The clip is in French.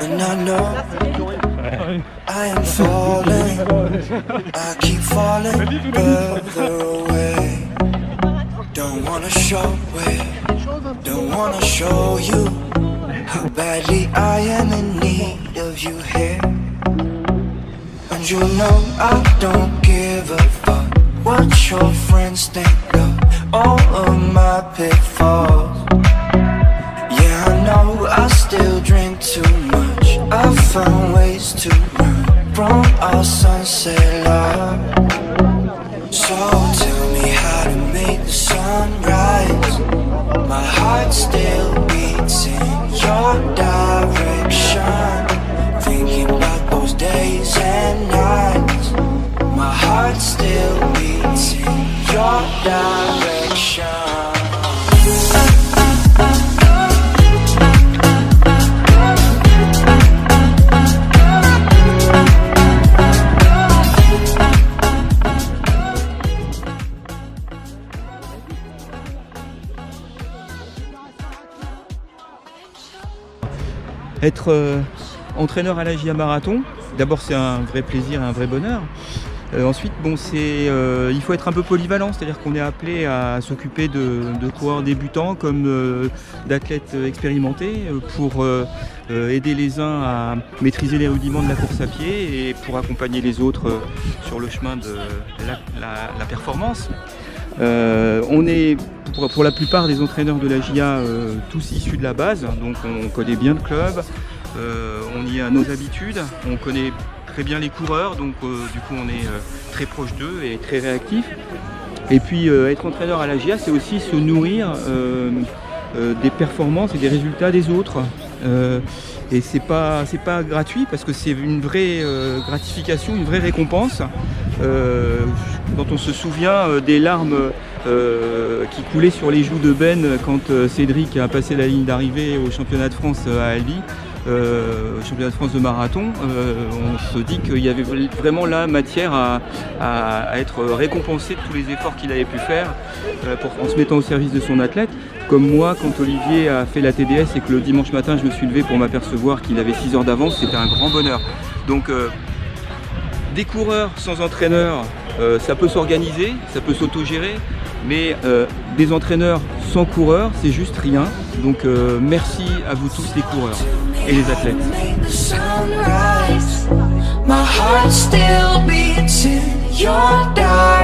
And I know I am falling, I keep falling further away. Don't wanna show it, don't wanna show you how badly I am in need of you here. And you know I don't give a fuck what your friends think of all of my pitfalls. Yeah, I know I still drink too much, I found ways to run from our sunset love. So tell me how to make the sun rise. My heart still beats in your direction, thinking about those days and nights. My heart still beats in your direction. Être entraîneur à la GIA Marathon, d'abord c'est un vrai plaisir et un vrai bonheur. Ensuite, bon, il faut être un peu polyvalent, c'est-à-dire qu'on est appelé à s'occuper de coureurs débutants comme d'athlètes expérimentés pour aider les uns à maîtriser les rudiments de la course à pied et pour accompagner les autres sur le chemin de la performance. On est pour la plupart des entraîneurs de la GIA tous issus de la base, donc on connaît bien le club, on y a nos habitudes, on connaît très bien les coureurs, donc du coup on est très proche d'eux et très réactif. Et puis être entraîneur à la GIA, c'est aussi se nourrir des performances et des résultats des autres. Et c'est pas gratuit parce que c'est une vraie gratification, une vraie récompense. Quand on se souvient des larmes qui coulaient sur les joues de Ben quand Cédric a passé la ligne d'arrivée au championnat de France à Albi, au championnat de France de marathon, on se dit qu'il y avait vraiment là matière à être récompensé de tous les efforts qu'il avait pu faire en se mettant au service de son athlète. Comme moi, quand Olivier a fait la TDS et que le dimanche matin je me suis levé pour m'apercevoir qu'il avait 6 heures d'avance, c'était un grand bonheur. Donc des coureurs sans entraîneur, ça peut s'organiser, ça peut s'autogérer, mais des entraîneurs sans coureurs, c'est juste rien. Donc merci à vous tous les coureurs et les athlètes. My heart still beats in your direction.